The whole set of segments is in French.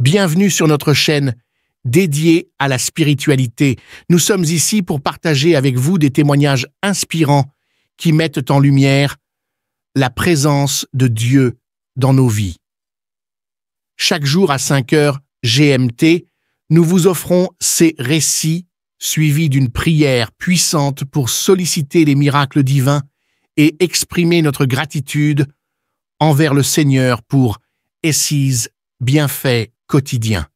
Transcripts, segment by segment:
Bienvenue sur notre chaîne dédiée à la spiritualité. Nous sommes ici pour partager avec vous des témoignages inspirants qui mettent en lumière la présence de Dieu dans nos vies. Chaque jour à 5 heures GMT, nous vous offrons ces récits suivis d'une prière puissante pour solliciter les miracles divins et exprimer notre gratitude envers le Seigneur pour ses bienfaits quotidiens.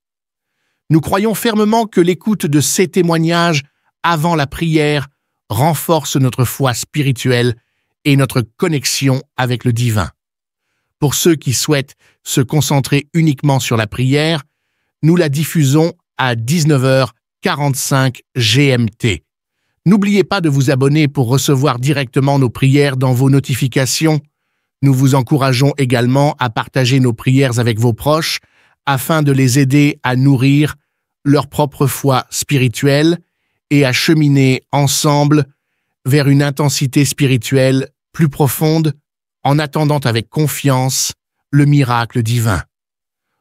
Nous croyons fermement que l'écoute de ces témoignages avant la prière renforce notre foi spirituelle et notre connexion avec le divin. Pour ceux qui souhaitent se concentrer uniquement sur la prière, nous la diffusons à 19h45 GMT. N'oubliez pas de vous abonner pour recevoir directement nos prières dans vos notifications. Nous vous encourageons également à partager nos prières avec vos proches afin de les aider à nourrir leur propre foi spirituelle et à cheminer ensemble vers une intensité spirituelle plus profonde en attendant avec confiance le miracle divin.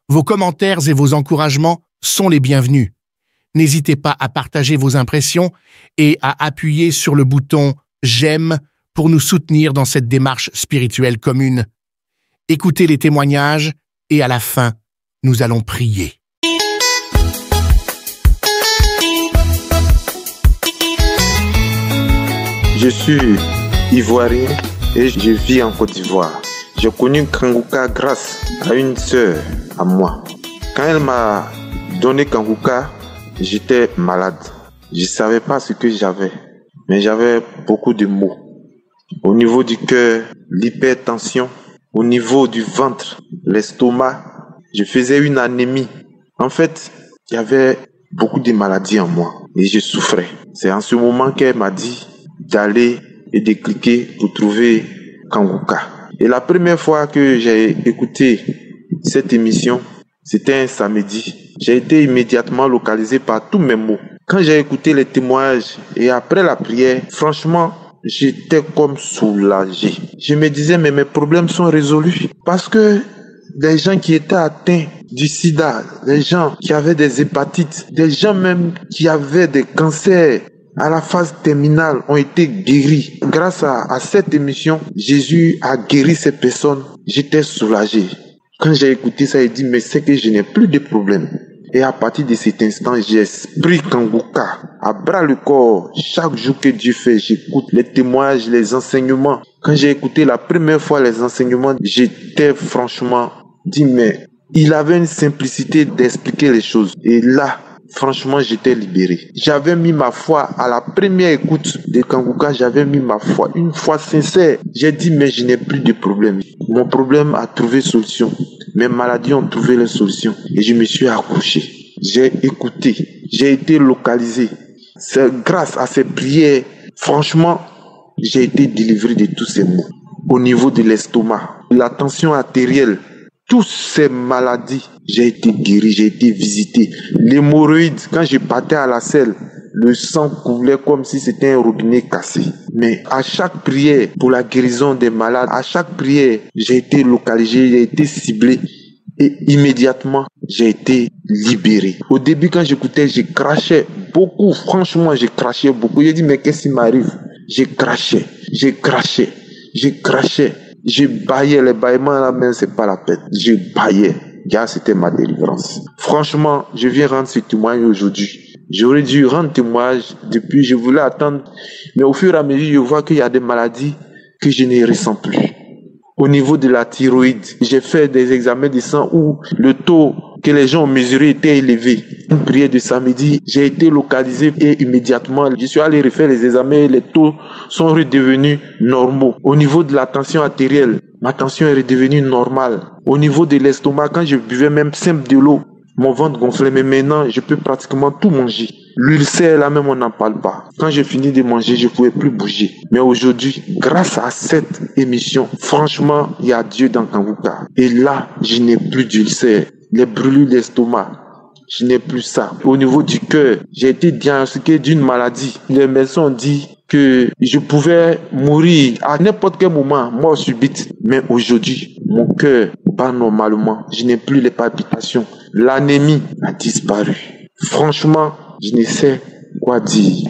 Vos commentaires et vos encouragements sont les bienvenus. N'hésitez pas à partager vos impressions et à appuyer sur le bouton « J'aime » pour nous soutenir dans cette démarche spirituelle commune. Écoutez les témoignages et à la fin, nous allons prier. Je suis ivoirien et je vis en Côte d'Ivoire. J'ai connu Kangouka grâce à une sœur à moi. Quand elle m'a donné Kangouka, j'étais malade. Je ne savais pas ce que j'avais, mais j'avais beaucoup de maux. Au niveau du cœur, l'hypertension, au niveau du ventre, l'estomac, je faisais une anémie. En fait, il y avait beaucoup de maladies en moi et je souffrais. C'est en ce moment qu'elle m'a dit d'aller et de cliquer pour trouver Kangouka. Et la première fois que j'ai écouté cette émission, c'était un samedi. J'ai été immédiatement localisé par tous mes maux. Quand j'ai écouté les témoignages et après la prière, franchement, j'étais comme soulagé. Je me disais, mais mes problèmes sont résolus. Parce que les gens qui étaient atteints du sida, les gens qui avaient des hépatites, des gens même qui avaient des cancers à la phase terminale ont été guéris. Grâce à cette émission, Jésus a guéri ces personnes. J'étais soulagé. Quand j'ai écouté ça, il dit, mais c'est que je n'ai plus de problème. Et à partir de cet instant, j'ai pris Kangouka à bras le corps. Chaque jour que Dieu fait, j'écoute les témoignages, les enseignements. Quand j'ai écouté la première fois les enseignements, j'étais franchement dit, mais il avait une simplicité d'expliquer les choses. Et là, franchement, j'étais libéré. J'avais mis ma foi à la première écoute de Kangouka, j'avais mis ma foi, une foi sincère. J'ai dit, mais je n'ai plus de problème. Mon problème a trouvé solution. Mes maladies ont trouvé la solution. Et je me suis accouché. J'ai écouté. J'ai été localisé. C'est grâce à ces prières, franchement, j'ai été délivré de tous ces maux. Au niveau de l'estomac, la tension artérielle, toutes ces maladies, j'ai été guéri, j'ai été visité. L'hémorroïde, quand je partais à la selle, le sang coulait comme si c'était un robinet cassé. Mais à chaque prière pour la guérison des malades, à chaque prière, j'ai été localisé, j'ai été ciblé. Et immédiatement, j'ai été libéré. Au début, quand j'écoutais, je crachais beaucoup. Franchement, je crachais beaucoup. J'ai dit, mais qu'est-ce qui m'arrive? Je crachais. Je baillais, les bâillements là même, c'est pas la peine. Je baillais. Car c'était ma délivrance. Franchement, je viens rendre ce témoignage aujourd'hui. J'aurais dû rendre témoignage depuis, je voulais attendre. Mais au fur et à mesure, je vois qu'il y a des maladies que je ne ressens plus. Au niveau de la thyroïde, j'ai fait des examens de sang où le taux que les gens ont mesuré était élevé. Une prière de samedi, j'ai été localisé et immédiatement, je suis allé refaire les examens et les taux sont redevenus normaux. Au niveau de la tension artérielle, ma tension est redevenue normale. Au niveau de l'estomac, quand je buvais même simple de l'eau, mon ventre gonflait, mais maintenant, je peux pratiquement tout manger. L'ulcère, là même, on n'en parle pas. Quand j'ai fini de manger, je ne pouvais plus bouger. Mais aujourd'hui, grâce à cette émission, franchement, il y a Dieu dans Kangouka. Et là, je n'ai plus d'ulcère. Les brûlures d'estomac, je n'ai plus ça. Au niveau du cœur, j'ai été diagnostiqué d'une maladie. Les médecins ont dit que je pouvais mourir à n'importe quel moment, mort subite. Mais aujourd'hui, mon cœur bat normalement. Je n'ai plus les palpitations. L'anémie a disparu. Franchement, je ne sais quoi dire.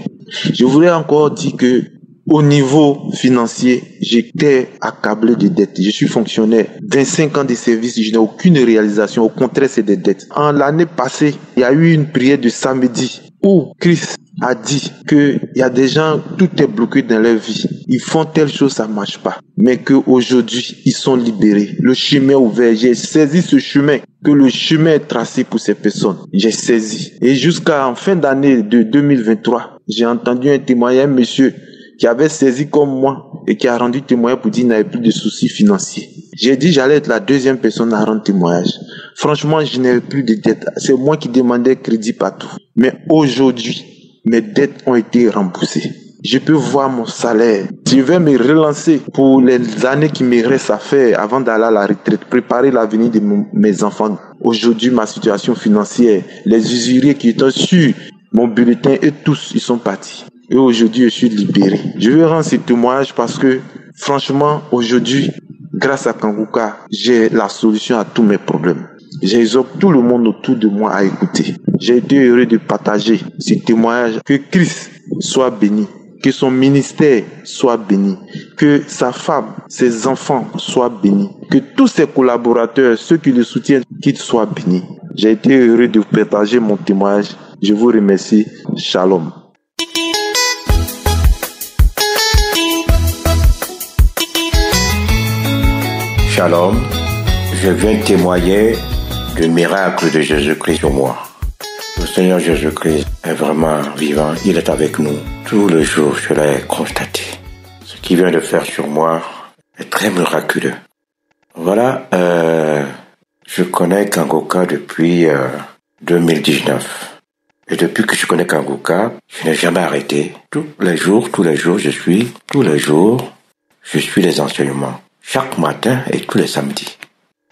Je voudrais encore dire que au niveau financier, j'étais accablé de dettes. Je suis fonctionnaire. 25 ans de service, je n'ai aucune réalisation. Au contraire, c'est des dettes. En l'année passée, il y a eu une prière de samedi où Christ a dit qu'il y a des gens, tout est bloqué dans leur vie. Ils font telle chose, ça ne marche pas. Mais qu'aujourd'hui, ils sont libérés. Le chemin est ouvert. J'ai saisi ce chemin, que le chemin est tracé pour ces personnes. J'ai saisi. Et jusqu'à en fin d'année de 2023, j'ai entendu un témoignage, un monsieur qui avait saisi comme moi et qui a rendu témoignage pour dire qu'il n'avait plus de soucis financiers. J'ai dit j'allais être la deuxième personne à rendre témoignage. Franchement, je n'avais plus de dettes. C'est moi qui demandais crédit partout. Mais aujourd'hui, mes dettes ont été remboursées. Je peux voir mon salaire. Je vais me relancer pour les années qui me restent à faire avant d'aller à la retraite, préparer l'avenir de mes enfants. Aujourd'hui, ma situation financière, les usuriers qui étaient sur mon bulletin, et tous, ils sont partis. Et aujourd'hui, je suis libéré. Je veux rendre ce témoignage parce que, franchement, aujourd'hui, grâce à Kanguka, j'ai la solution à tous mes problèmes. J'exhorte tout le monde autour de moi à écouter. J'ai été heureux de partager ce témoignage. Que Christ soit béni. Que son ministère soit béni. Que sa femme, ses enfants soient bénis. Que tous ses collaborateurs, ceux qui le soutiennent, qu'ils soient bénis. J'ai été heureux de partager mon témoignage. Je vous remercie. Shalom. Shalom, je viens témoigner du miracle de Jésus-Christ sur moi. Le Seigneur Jésus-Christ est vraiment vivant, il est avec nous. Tous les jours, je l'ai constaté. Ce qu'il vient de faire sur moi est très miraculeux. Voilà, je connais Kanguka depuis 2019. Et depuis que je connais Kanguka, je n'ai jamais arrêté. Tous les jours, je suis les enseignements. Chaque matin et tous les samedis.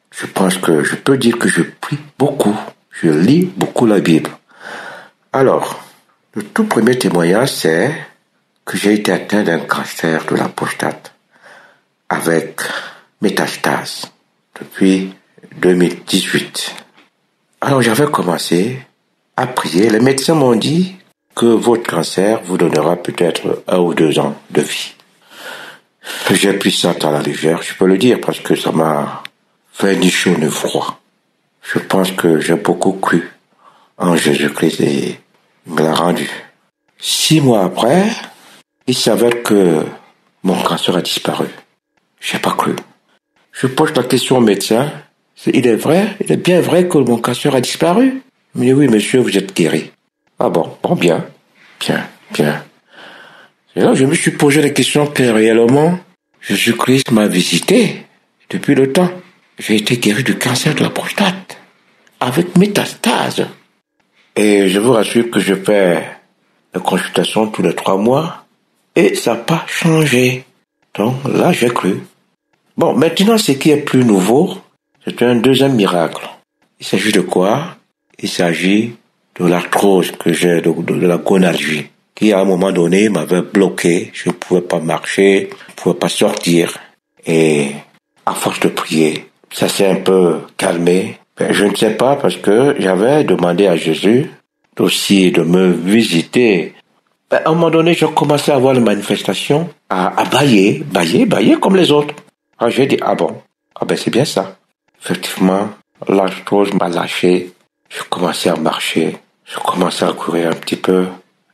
Je pense que je peux dire que je prie beaucoup. Je lis beaucoup la Bible. Alors, le tout premier témoignage, c'est que j'ai été atteint d'un cancer de la prostate avec métastase depuis 2018. Alors, j'avais commencé à prier. Les médecins m'ont dit que votre cancer vous donnera peut-être 1 ou 2 ans de vie. J'ai pris ça à la légère, je peux le dire, parce que ça m'a fait ni chaud ni froid. Je pense que j'ai beaucoup cru en Jésus-Christ et il me l'a rendu. 6 mois après, il s'avère que mon cancer a disparu. J'ai pas cru. Je pose la question au médecin. Il est bien vrai que mon cancer a disparu? Il me dit oui, monsieur, vous êtes guéri. Ah bon, bien. Et là, je me suis posé la question que réellement, Jésus-Christ m'a visité depuis le temps. J'ai été guéri du cancer de la prostate, avec métastase. Et je vous rassure que je fais la consultation tous les 3 mois, et ça n'a pas changé. Donc là, j'ai cru. Bon, maintenant, ce qui est plus nouveau, c'est un deuxième miracle. Il s'agit de quoi? Il s'agit de l'arthrose que j'ai, de la gonalgie, qui à un moment donné m'avait bloqué. Je ne pouvais pas marcher, je ne pouvais pas sortir. Et à force de prier, ça s'est un peu calmé. Je ne sais pas, parce que j'avais demandé à Jésus aussi de me visiter. À un moment donné, j'ai commencé à voir les manifestations, à bailler comme les autres. Alors j'ai dit, ah bon, c'est bien ça. Effectivement, l'arthrose m'a lâché. Je commençais à marcher, je commençais à courir un petit peu.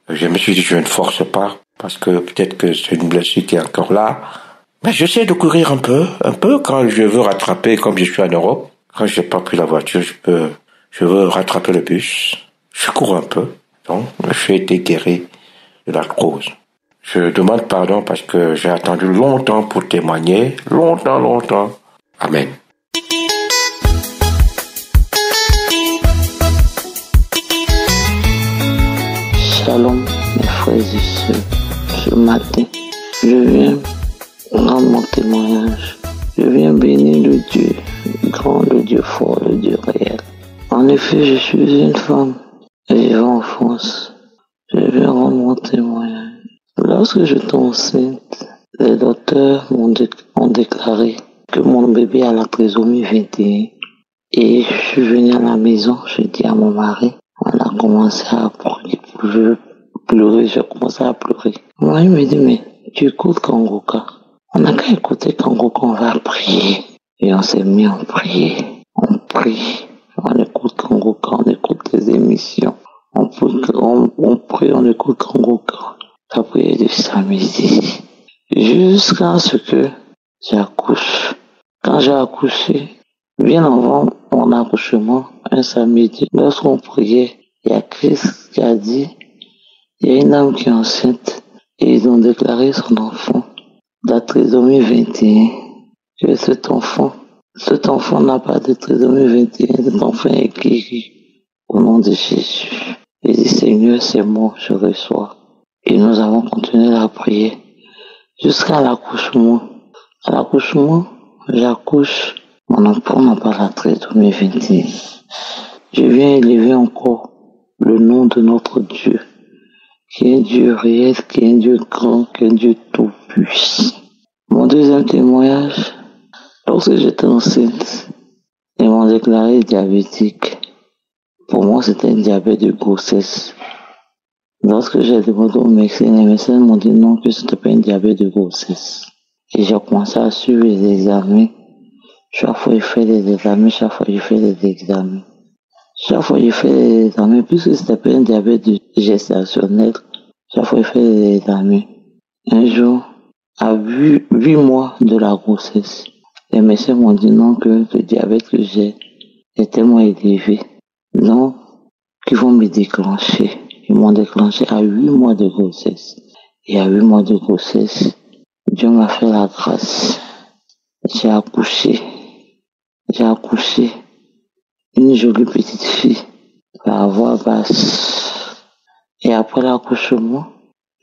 Je me suis dit, je ne force pas, parce que peut-être que c'est une blessure qui est encore là. Mais j'essaie de courir un peu quand je veux rattraper, comme je suis en Europe. Quand j'ai pas pris la voiture, je veux rattraper le bus. Je cours un peu. Donc, j'ai été guéri de l'arthrose. Je demande pardon parce que j'ai attendu longtemps pour témoigner. Longtemps. Amen. Shalom, mes frères et sœurs. Ce matin, je viens rendre mon témoignage. Je viens bénir le Dieu grand, le Dieu fort, le Dieu réel. En effet, je suis une femme et je vais en France. Je viens rendre mon témoignage. Lorsque j'étais enceinte, les docteurs ont déclaré que mon bébé a la trisomie 21. Et je suis venue à la maison, je dis à mon mari, on a commencé à pleurer, j'ai commencé à pleurer. Mon mari me dit, mais tu écoutes Kangoka. On n'a qu'à écouter Kangoka, on va prier. Et on s'est mis à prier. On prie, on écoute Kangoka, on écoute les émissions. On prie, on écoute Kangoka. La prière du samedi. Jusqu'à ce que j'accouche. Quand j'ai accouché, bien avant mon accouchement, un samedi, lorsqu'on priait, il y a Christ qui a dit, il y a une âme qui est enceinte, et ils ont déclaré son enfant, la trisomie 21, que cet enfant n'a pas de trisomie 21, cet enfant est guéri au nom de Jésus. Il dit, Seigneur, c'est moi, je reçois. Et nous avons continué la prière jusqu'à l'accouchement. À l'accouchement, j'accouche, mon enfant n'a pas la trisomie 21. Je viens élever encore le nom de notre Dieu, qui est un Dieu réel, qui est un Dieu grand, qui est un Dieu tout-puissant. Mon deuxième témoignage, lorsque j'étais enceinte, ils m'ont déclaré diabétique. Pour moi, c'était un diabète de grossesse. Lorsque j'ai demandé au médecin, les médecins m'ont dit non, que ce n'était pas un diabète de grossesse. Et j'ai commencé à suivre les examens. Chaque fois, je fais des examens, chaque fois, je fais des examens. Chaque fois, je fais des examens, puisque c'était pas un diabète gestationnel, chaque fois, je fais des examens. Un jour, à 8 mois de la grossesse, les médecins m'ont dit non, que le diabète que j'ai est tellement élevé. Non, qu'ils vont me déclencher. Ils m'ont déclenché à 8 mois de grossesse. Et à 8 mois de grossesse, Dieu m'a fait la grâce. J'ai accouché une jolie petite fille, par voix basse. Et après l'accouchement,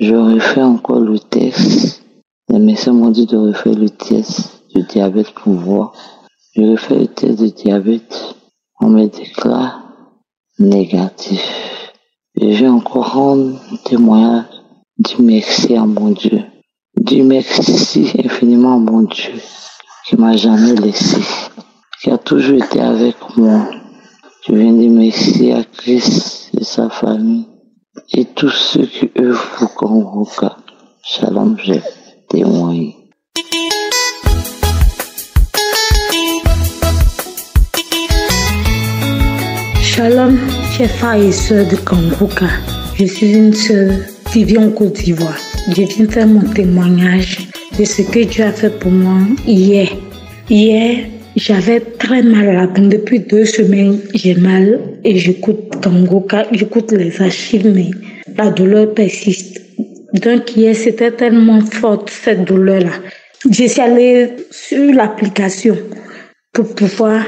je refais encore le test. Les médecins m'ont dit de refaire le test du diabète pour voir. Je refais le test du diabète. On me déclare négatif. Et je vais encore rendre témoignage du merci à mon Dieu. Du merci infiniment à mon Dieu, qui m'a jamais laissé, qui a toujours été avec moi. Je viens dire merci à Christ et sa famille et tous ceux qui œuvrent pour Kangoka. Shalom, j'ai témoigné. Shalom, chers frères et sœurs de Kangoka. Je suis une sœur qui vit en Côte d'Ivoire. Je viens faire mon témoignage de ce que Dieu a fait pour moi hier. Hier, j'avais très mal à la peine. Depuis 2 semaines, j'ai mal et j'écoute Kangoka, j'écoute les archives, mais la douleur persiste. Donc hier, c'était tellement forte cette douleur-là. Je suis allée sur l'application pour pouvoir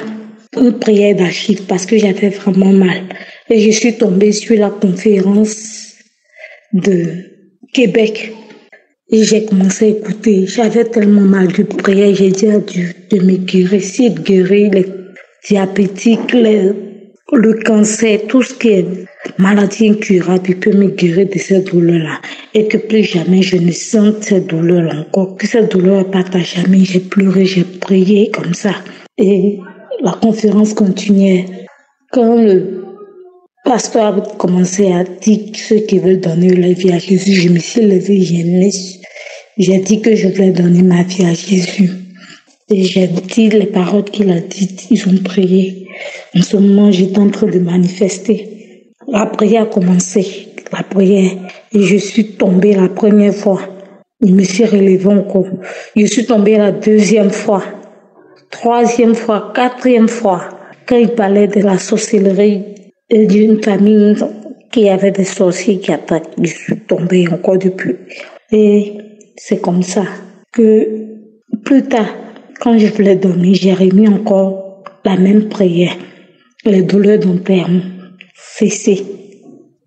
une prière d'archives parce que j'avais vraiment mal. Et je suis tombée sur la conférence de Québec. Et j'ai commencé à écouter. J'avais tellement mal de prière. J'ai dit à Dieu de me guérir. S'il guérit les diabétiques, le cancer, tout ce qui est maladie incurable, il peut me guérir de cette douleur-là. Et que plus jamais je ne sente cette douleur-là encore. Que cette douleur ne parte à jamais. J'ai pleuré, j'ai prié comme ça. Et la conférence continuait. Quand le pasteur a commencé à dire ceux qui veulent donner leur vie à Jésus, je me suis levée, j'ai dit que je voulais donner ma vie à Jésus. Et j'ai dit les paroles qu'il a dites, ils ont prié. En ce moment, j'étais en train de manifester. La prière a commencé, la prière. Et je suis tombée la première fois. Je me suis relevée encore. Je suis tombée la 2e fois, 3e fois, 4e fois. Quand il parlait de la sorcellerie, d'une famille qui avait des sorciers qui attaquent, je suis tombée encore depuis. Et c'est comme ça que plus tard, quand je voulais dormir, j'ai remis encore la même prière. Les douleurs dentaires ont cessé.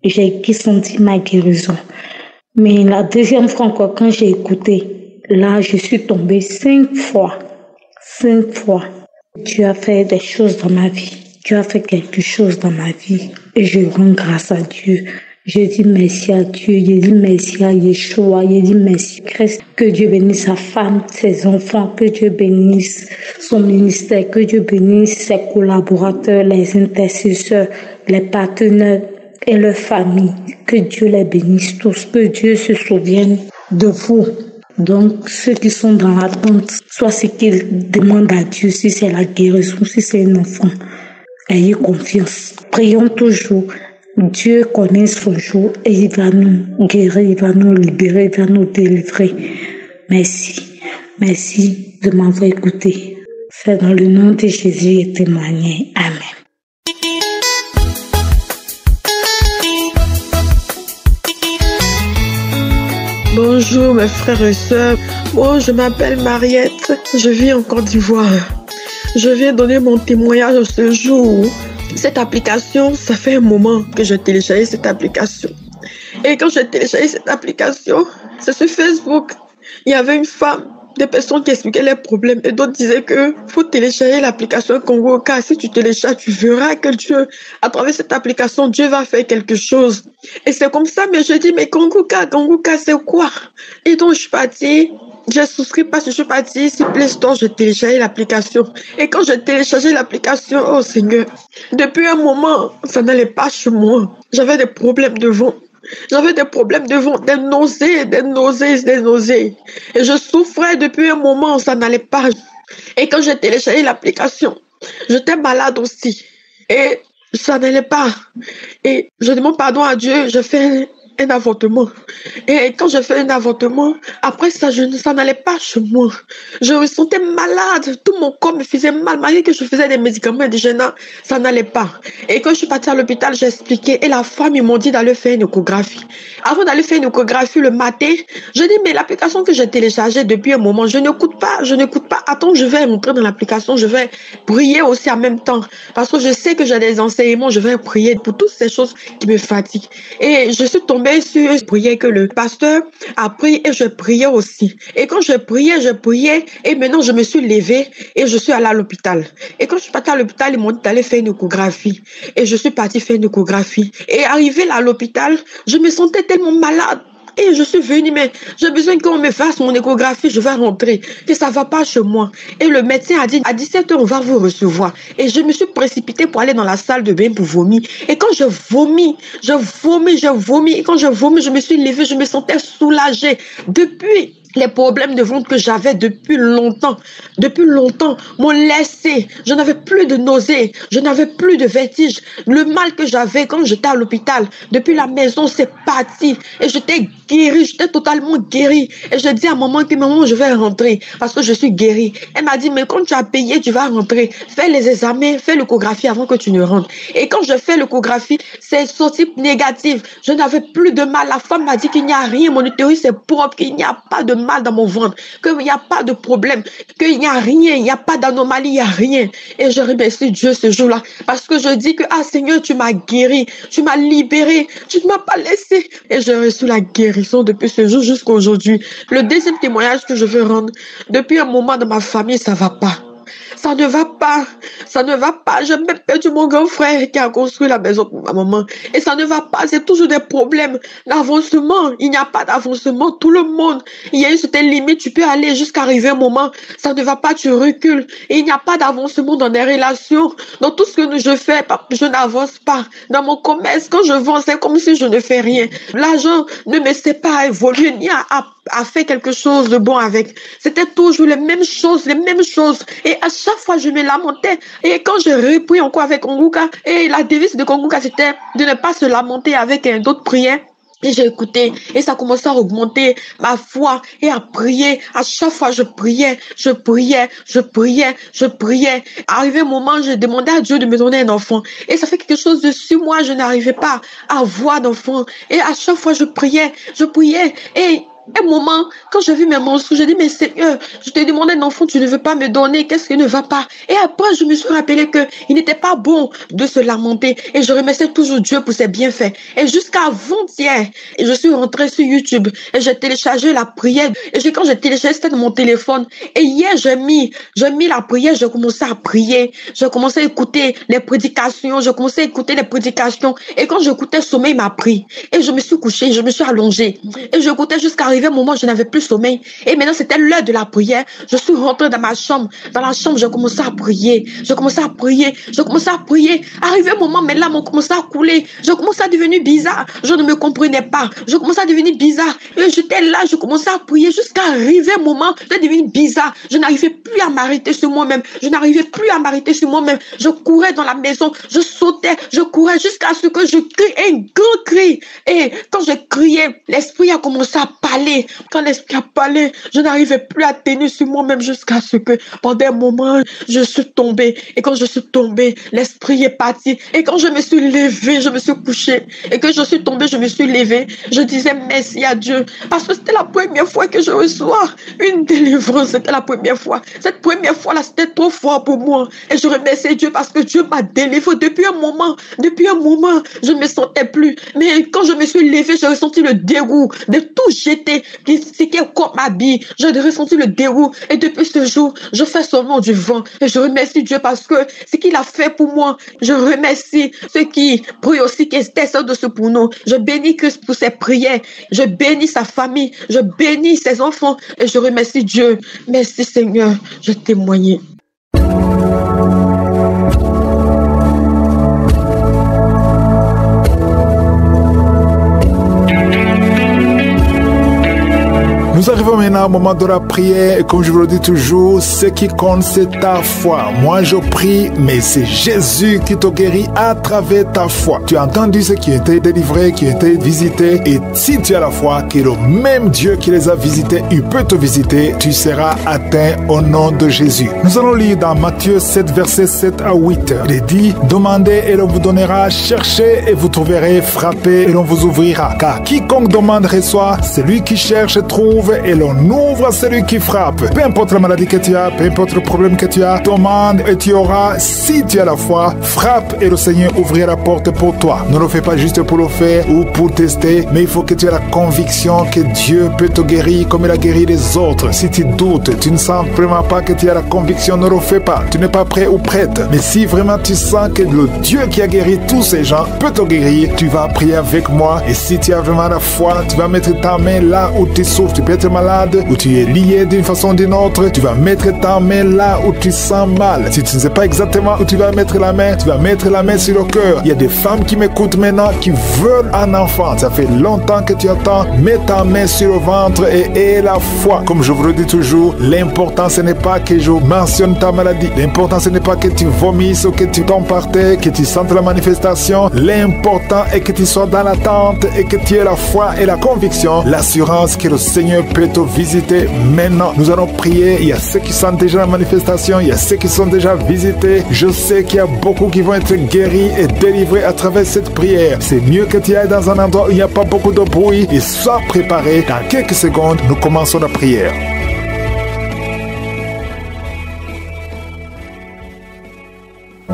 J'ai senti ma guérison. Mais la 2e fois encore, quand j'ai écouté, là, je suis tombée 5 fois. 5 fois. Dieu a fait des choses dans ma vie. Dieu a fait quelque chose dans ma vie et je rends grâce à Dieu. Je dis merci à Dieu, je dis merci à Yeshua, je dis merci à Christ. Que Dieu bénisse sa femme, ses enfants, que Dieu bénisse son ministère, que Dieu bénisse ses collaborateurs, les intercesseurs, les partenaires et leurs familles. Que Dieu les bénisse tous, que Dieu se souvienne de vous. Donc, ceux qui sont dans l'attente, soit ce qu'ils demandent à Dieu, si c'est la guérison, si c'est un enfant, ayez confiance. Prions toujours. Dieu connaît son jour et il va nous guérir, il va nous libérer, il va nous délivrer. Merci. Merci de m'avoir écouté. C'est dans le nom de Jésus et témoigner. Amen. Bonjour mes frères et sœurs. Moi, je m'appelle Mariette. Je vis en Côte d'Ivoire. Je viens donner mon témoignage ce jour. Cette application, ça fait un moment que je télécharge cette application. Et quand j'ai téléchargé cette application, c'est sur Facebook. Il y avait une femme, des personnes qui expliquaient les problèmes et d'autres disaient que faut télécharger l'application Congo, car si tu télécharges, tu verras que Dieu, à travers cette application, Dieu va faire quelque chose. Et c'est comme ça, mais je dis, mais Congo, c'est quoi? Et donc, je suis partie. J'ai souscrit parce que je suis partie sur Play Store, j'ai téléchargé l'application. Et quand j'ai téléchargé l'application, oh Seigneur, depuis un moment, ça n'allait pas chez moi. J'avais des problèmes de ventre. Des nausées. Et je souffrais depuis un moment, ça n'allait pas. Et quand j'ai téléchargé l'application, j'étais malade aussi. Et ça n'allait pas. Et je demande pardon à Dieu, je fais un avortement. Et quand je fais un avortement, après ça, ça n'allait pas chez moi. Je me sentais malade. Tout mon corps me faisait mal. Malgré que je faisais des médicaments indigènes, ça n'allait pas. Et quand je suis partie à l'hôpital, j'ai expliqué. Et la femme, ils m'ont dit d'aller faire une échographie. Avant d'aller faire une échographie le matin, je dis, mais l'application que j'ai téléchargée depuis un moment, je n'écoute pas. Attends, je vais rentrer dans l'application. Je vais prier aussi en même temps. Parce que je sais que j'ai des enseignements. Je vais prier pour toutes ces choses qui me fatiguent. Et je suis tombée sur une prière que le pasteur a pris et je priais aussi. Et quand je priais et maintenant je me suis levée et je suis allée à l'hôpital. Et quand je suis partie à l'hôpital, ils m'ont dit d'aller faire une échographie. Et je suis partie faire une échographie. Et arrivée là à l'hôpital, je me sentais tellement malade. Et je suis venue, mais j'ai besoin qu'on me fasse mon échographie, je vais rentrer, que ça va pas chez moi. Et le médecin a dit, à 17h, on va vous recevoir. Et je me suis précipitée pour aller dans la salle de bain pour vomir. Et quand je vomis. Et quand je vomis, je me suis levée, je me sentais soulagée. Depuis les problèmes de ventre que j'avais depuis longtemps m'ont laissé. Je n'avais plus de nausées, je n'avais plus de vertige. Le mal que j'avais quand j'étais à l'hôpital, depuis la maison, c'est parti. Et j'étais guérie, j'étais totalement guérie. Et je dis à maman que maman, je vais rentrer parce que je suis guérie. Elle m'a dit, mais quand tu as payé, tu vas rentrer. Fais les examens, fais l'échographie avant que tu ne rentres. Et quand je fais l'échographie, c'est sorti négatif. Je n'avais plus de mal. La femme m'a dit qu'il n'y a rien, mon utérus est propre, qu'il n'y a pas de mal dans mon ventre, qu'il n'y a pas de problème, qu'il n'y a rien, il n'y a pas d'anomalie, il n'y a rien. Et je remercie Dieu ce jour-là parce que je dis que, ah Seigneur, tu m'as guéri, tu m'as libéré, tu ne m'as pas laissé. Et j'ai reçu la guérison depuis ce jour jusqu'à aujourd'hui. Le deuxième témoignage que je veux rendre, depuis un moment dans ma famille, ça va pas. Ça ne va pas. J'ai même perdu mon grand frère qui a construit la maison pour ma maman. Et ça ne va pas. C'est toujours des problèmes d'avancement. Il n'y a pas d'avancement. Tout le monde, il y a une certaine limite. Tu peux aller jusqu'à arriver un moment. Ça ne va pas, tu recules. Et il n'y a pas d'avancement dans les relations. Dans tout ce que je fais, je n'avance pas. Dans mon commerce, quand je vends, c'est comme si je ne fais rien. L'argent ne me sait pas évoluer ni à faire quelque chose de bon avec. C'était toujours les mêmes choses. Et à chaque fois, je me lamentais. Et quand je repris encore avec Konguka, et la devise de Konguka, c'était de ne pas se lamenter avec d'autres prières. Et j'ai écouté, et ça commençait à augmenter ma foi, et à prier. À chaque fois, je priais. Arrivé un moment, j'ai demandé à Dieu de me donner un enfant. Et ça fait quelque chose de 6 mois, je n'arrivais pas à avoir d'enfant. Et à chaque fois, je priais. Et Un moment, quand j'ai vu mes mensonges, j'ai dit, mais Seigneur, je te demande un enfant, tu ne veux pas me donner, qu'est-ce qui ne va pas? Et après, je me suis rappelé qu'il n'était pas bon de se lamenter. Et je remerciais toujours Dieu pour ses bienfaits. Et jusqu'à avant-hier, je suis rentrée sur YouTube et j'ai téléchargé la prière. Et quand j'ai téléchargé, c'était dans mon téléphone. Et hier, j'ai mis la prière, j'ai commencé à prier. J'ai commencé à écouter les prédications, Et quand j'écoutais, le sommeil m'a pris. Et je me suis couchée, je me suis allongée. Et j'écoutais jusqu'à arriver un moment où je n'avais plus sommeil. Et maintenant, c'était l'heure de la prière. Je suis rentrée dans ma chambre. Dans la chambre, j'ai commencé à prier. Arrivé un moment, mes larmes ont commencé à couler. Je commençais à devenir bizarre. Je ne me comprenais pas. Je commençais à devenir bizarre. Et j'étais là, je commençais à prier jusqu'à arriver un moment, je devenais bizarre. Je n'arrivais plus à m'arrêter sur moi-même. Je courais dans la maison. Je sautais, je courais jusqu'à ce que je crie un grand cri. Et quand je criais, l'esprit a commencé à parler. Quand l'esprit a parlé, je n'arrivais plus à tenir sur moi-même jusqu'à ce que pendant un moment, je suis tombée. Et quand je suis tombée, l'esprit est parti. Et quand je me suis levée, je me suis couchée. Et que je suis tombée, je me suis levée. Je disais merci à Dieu. Parce que c'était la première fois que je reçois une délivrance. C'était la première fois. Cette première fois-là, c'était trop fort pour moi. Et je remercie Dieu parce que Dieu m'a délivré depuis un moment. Je ne me sentais plus. Mais quand je me suis levée, j'ai ressenti le dégoût de tout jeter. C'était comme ma bille. J'ai ressenti le dégoût. Et depuis ce jour, je fais seulement du vent. Et je remercie Dieu parce que ce qu'il a fait pour moi, je remercie ceux qui prient aussi qu'ils intercèdent de ce pour nous. Je bénis Christ pour ses prières. Je bénis sa famille. Je bénis ses enfants. Et je remercie Dieu. Merci Seigneur. Je témoigne. Nous arrivons maintenant au moment de la prière et comme je vous le dis toujours, ce qui compte c'est ta foi. Moi je prie, mais c'est Jésus qui te guérit à travers ta foi. Tu as entendu ceux qui ont été délivrés, qui ont été visités et si tu as la foi que le même Dieu qui les a visités, il peut te visiter, tu seras atteint au nom de Jésus. Nous allons lire dans Matthieu 7 versets 7 à 8. Il est dit, demandez et l'on vous donnera, cherchez et vous trouverez, frappez et l'on vous ouvrira. Car quiconque demande reçoit, celui qui cherche trouve et l'on ouvre à celui qui frappe. Peu importe la maladie que tu as, peu importe le problème que tu as, demande et tu auras. Si tu as la foi, frappe et le Seigneur ouvrira la porte pour toi. Ne le fais pas juste pour le faire ou pour tester, mais il faut que tu aies la conviction que Dieu peut te guérir comme il a guéri les autres. Si tu doutes, tu ne sens vraiment pas que tu as la conviction, ne le fais pas. Tu n'es pas prêt ou prête. Mais si vraiment tu sens que le Dieu qui a guéri tous ces gens peut te guérir, tu vas prier avec moi. Et si tu as vraiment la foi, tu vas mettre ta main là où tu souffres. Tu peux être malade ou tu es lié d'une façon ou d'une autre, tu vas mettre ta main là où tu sens mal. Si tu ne sais pas exactement où tu vas mettre la main, tu vas mettre la main sur le cœur. Il y a des femmes qui m'écoutent maintenant qui veulent un enfant. Ça fait longtemps que tu attends. Mets ta main sur le ventre et aie la foi. Comme je vous le dis toujours, l'important ce n'est pas que je mentionne ta maladie. L'important ce n'est pas que tu vomisses ou que tu tombes par terre, que tu sentes la manifestation. L'important est que tu sois dans l'attente et que tu aies la foi et la conviction, l'assurance que le Seigneur peut te visiter maintenant. Nous allons prier. Il y a ceux qui sentent déjà la manifestation. Il y a ceux qui sont déjà visités. Je sais qu'il y a beaucoup qui vont être guéris et délivrés à travers cette prière. C'est mieux que tu ailles dans un endroit où il n'y a pas beaucoup de bruit et sois préparé. Dans quelques secondes, nous commençons la prière.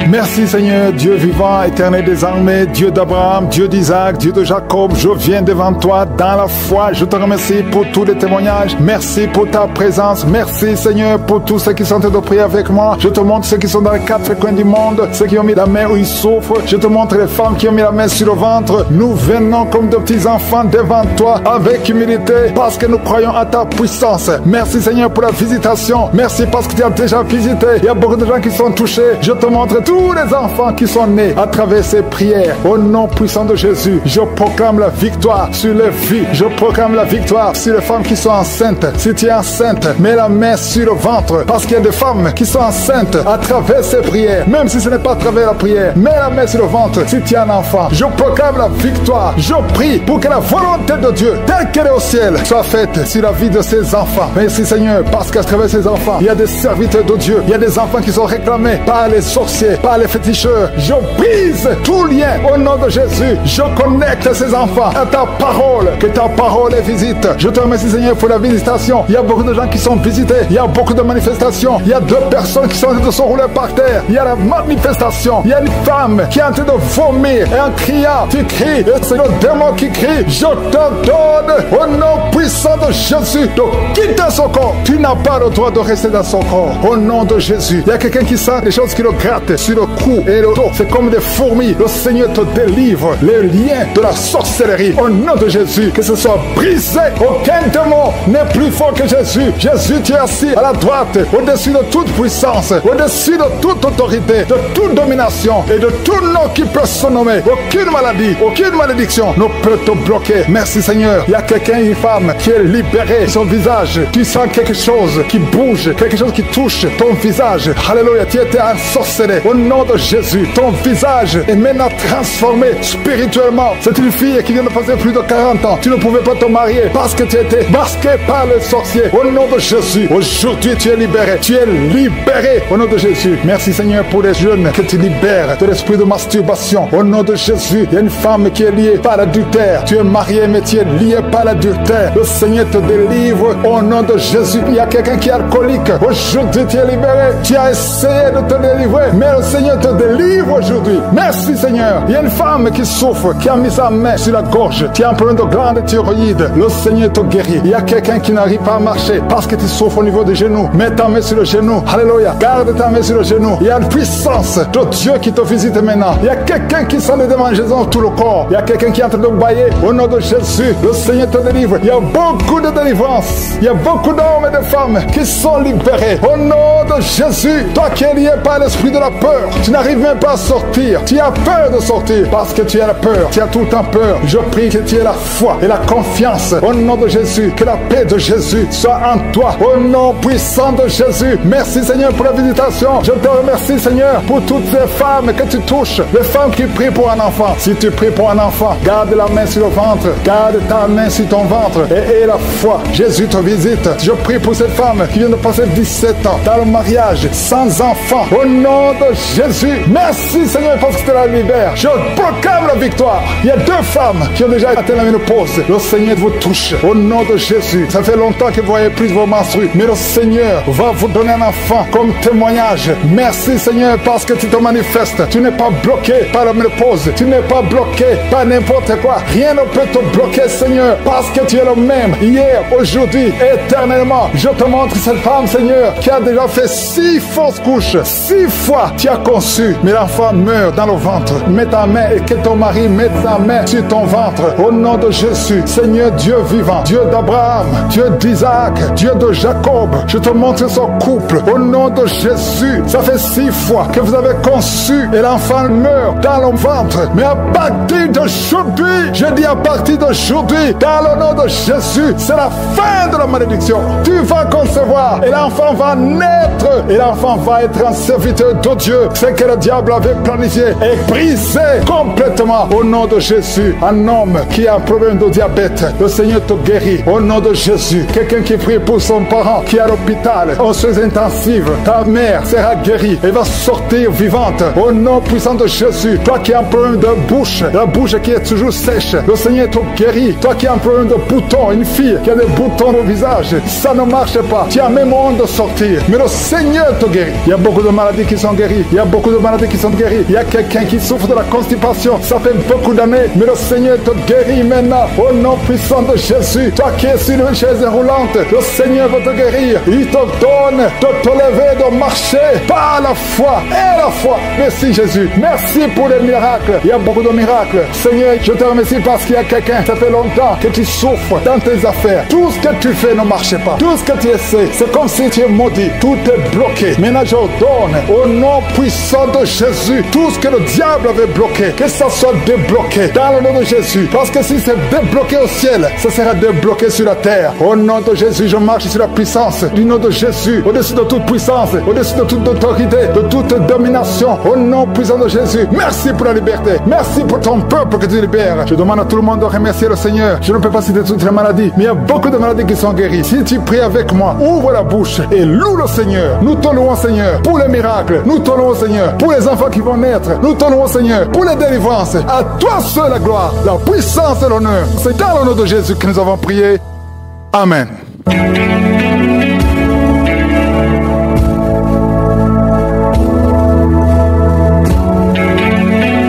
Merci Seigneur, Dieu vivant, éternel des armées, Dieu d'Abraham, Dieu d'Isaac, Dieu de Jacob. Je viens devant toi dans la foi. Je te remercie pour tous les témoignages. Merci pour ta présence. Merci Seigneur pour tous ceux qui sont en train de prier avec moi. Je te montre ceux qui sont dans les quatre coins du monde, ceux qui ont mis la main où ils souffrent. Je te montre les femmes qui ont mis la main sur le ventre. Nous venons comme de petits enfants devant toi avec humilité parce que nous croyons à ta puissance. Merci Seigneur pour la visitation. Merci parce que tu as déjà visité. Il y a beaucoup de gens qui sont touchés. Je te montre tous les enfants qui sont nés à travers ces prières. Au nom puissant de Jésus, je proclame la victoire sur les vies. Je proclame la victoire sur les femmes qui sont enceintes. Si tu es enceinte, mets la main sur le ventre parce qu'il y a des femmes qui sont enceintes à travers ces prières. Même si ce n'est pas à travers la prière, mets la main sur le ventre si tu es un enfant. Je proclame la victoire. Je prie pour que la volonté de Dieu, telle qu'elle est au ciel, soit faite sur la vie de ces enfants. Merci Seigneur, parce qu'à travers ces enfants, il y a des serviteurs de Dieu. Il y a des enfants qui sont réclamés par les sorciers, par par les féticheurs. Je brise tout lien au nom de Jésus. Je connecte ces enfants à ta parole, que ta parole les visite. Je te remercie Seigneur pour la visitation. Il y a beaucoup de gens qui sont visités, il y a beaucoup de manifestations, il y a 2 personnes qui sont en train de se rouler par terre, il y a la manifestation, il y a une femme qui est en train de vomir et en criant, tu cries, et c'est le démon qui crie. Je te donne au nom puissant de Jésus de quitter son corps. Tu n'as pas le droit de rester dans son corps. Au nom de Jésus, il y a quelqu'un qui sent des choses qui le grattent sur le cou et le dos. C'est comme des fourmis. Le Seigneur te délivre les liens de la sorcellerie. Au nom de Jésus, que ce soit brisé. Aucun démon n'est plus fort que Jésus. Jésus, tu es assis à la droite, au-dessus de toute puissance, au-dessus de toute autorité, de toute domination et de tout nom qui peut se nommer. Aucune maladie, aucune malédiction ne peut te bloquer. Merci Seigneur. Il y a quelqu'un, une femme qui est libérée. Son visage, tu sens quelque chose qui bouge, quelque chose qui touche ton visage. Alléluia, tu étais ensorcelé. Au nom de Jésus, ton visage est maintenant transformé spirituellement. C'est une fille qui vient de passer plus de 40 ans. Tu ne pouvais pas te marier parce que tu étais masqué par le sorcier. Au nom de Jésus, aujourd'hui tu es libéré. Tu es libéré au nom de Jésus. Merci Seigneur pour les jeunes que tu libères de l'esprit de masturbation. Au nom de Jésus, il y a une femme qui est liée par l'adultère. Tu es marié mais tu es lié par l'adultère. Le Seigneur te délivre au nom de Jésus. Il y a quelqu'un qui est alcoolique. Aujourd'hui tu es libéré. Tu as essayé de te délivrer, mais le Seigneur te délivre aujourd'hui. Merci Seigneur. Il y a une femme qui souffre, qui a mis sa main sur la gorge. Tu as un problème de glande thyroïde. Le Seigneur te guérit. Il y a quelqu'un qui n'arrive pas à marcher parce que tu souffres au niveau des genoux. Mets ta main sur le genou. Alléluia. Garde ta main sur le genou. Il y a une puissance de Dieu qui te visite maintenant. Il y a quelqu'un qui sent des démangeaisons tout le corps. Il y a quelqu'un qui est en train de bailler. Au nom de Jésus, le Seigneur te délivre. Il y a beaucoup de délivrance. Il y a beaucoup d'hommes et de femmes qui sont libérés. Au nom de Jésus, toi qui es lié par l'esprit de la peur, tu n'arrives même pas à sortir. Tu as peur de sortir parce que tu as la peur. Tu as tout le temps peur. Je prie que tu aies la foi et la confiance. Au nom de Jésus, que la paix de Jésus soit en toi. Au nom puissant de Jésus. Merci Seigneur pour la visitation. Je te remercie Seigneur pour toutes ces femmes que tu touches. Les femmes qui prient pour un enfant. Si tu pries pour un enfant, garde la main sur le ventre. Garde ta main sur ton ventre et aie la foi. Jésus te visite. Je prie pour cette femme qui vient de passer 17 ans dans le mariage, sans enfant. Au nom de Jésus, merci Seigneur parce que tu la libères. Je proclame la victoire. Il y a 2 femmes qui ont déjà atteint la ménopause. Le Seigneur vous touche. Au nom de Jésus, ça fait longtemps que vous voyez plus vos menstrues, mais le Seigneur va vous donner un enfant comme témoignage. Merci Seigneur parce que tu te manifestes. Tu n'es pas bloqué par la ménopause. Tu n'es pas bloqué par n'importe quoi. Rien ne peut te bloquer Seigneur parce que tu es le même hier, aujourd'hui, éternellement. Je te montre cette femme Seigneur qui a déjà fait 6 fausses couches. 6 fois tu as conçu, mais l'enfant meurt dans le ventre. Mets ta main et que ton mari mette sa main sur ton ventre. Au nom de Jésus, Seigneur Dieu vivant, Dieu d'Abraham, Dieu d'Isaac, Dieu de Jacob, je te montre son couple. Au nom de Jésus, ça fait 6 fois que vous avez conçu et l'enfant meurt dans le ventre. Mais à partir d'aujourd'hui, je dis à partir d'aujourd'hui, dans le nom de Jésus, c'est la fin de la malédiction. Tu vas concevoir et l'enfant va naître et l'enfant va être un serviteur de Dieu. Ce que le diable avait planifié est brisé complètement au nom de Jésus. Un homme qui a un problème de diabète, le Seigneur te guérit au nom de Jésus. Quelqu'un qui prie pour son parent qui est à l'hôpital en soins intensifs, ta mère sera guérie et va sortir vivante au nom puissant de Jésus. Toi qui as un problème de bouche, la bouche qui est toujours sèche, le Seigneur te guérit. Toi qui as un problème de boutons, une fille qui a des boutons au visage, ça ne marche pas. Tu as même honte de sortir, mais le Seigneur te guérit. Il y a beaucoup de maladies qui sont guéries. Il y a beaucoup de maladies qui sont guéries. Il y a quelqu'un qui souffre de la constipation. Ça fait beaucoup d'années, mais le Seigneur te guérit maintenant au nom puissant de Jésus. Toi qui es sur une chaise roulante, le Seigneur va te guérir. Il te donne de te lever, de marcher par la foi et la foi. Merci Jésus. Merci pour les miracles. Il y a beaucoup de miracles. Seigneur, je te remercie parce qu'il y a quelqu'un, ça fait longtemps que tu souffres dans tes affaires. Tout ce que tu fais ne marche pas. Tout ce que tu essaies, c'est comme si tu es maudit. Tout est bloqué. Maintenant, je donne au nom puissant de Jésus tout ce que le diable avait bloqué, que ça soit débloqué dans le nom de Jésus. Parce que si c'est débloqué au ciel, ça sera débloqué sur la terre. Au nom de Jésus, je marche sur la puissance du nom de Jésus, au-dessus de toute puissance, au-dessus de toute autorité, de toute domination. Au nom puissant de Jésus, merci pour la liberté. Merci pour ton peuple que tu libères. Je demande à tout le monde de remercier le Seigneur. Je ne peux pas citer toutes les maladies, mais il y a beaucoup de maladies qui sont guéries. Si tu pries avec moi, ouvre la bouche et loue le Seigneur. Nous te louons, Seigneur, pour les miracles. Nous te louons t'honorons, Seigneur, pour les enfants qui vont naître. Nous t'honorons, Seigneur, pour les délivrances. À toi seul la gloire, la puissance et l'honneur. C'est dans le nom de Jésus que nous avons prié. Amen.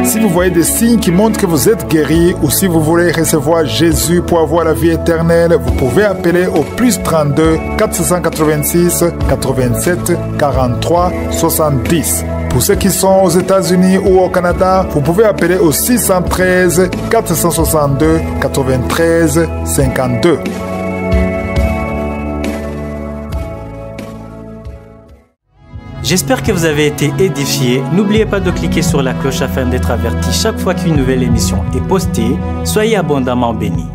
Si vous voyez des signes qui montrent que vous êtes guéri ou si vous voulez recevoir Jésus pour avoir la vie éternelle, vous pouvez appeler au plus 32 486 87 43 70. Pour ceux qui sont aux États-Unis ou au Canada, vous pouvez appeler au 613 462 93 52. J'espère que vous avez été édifiés. N'oubliez pas de cliquer sur la cloche afin d'être averti chaque fois qu'une nouvelle émission est postée. Soyez abondamment bénis.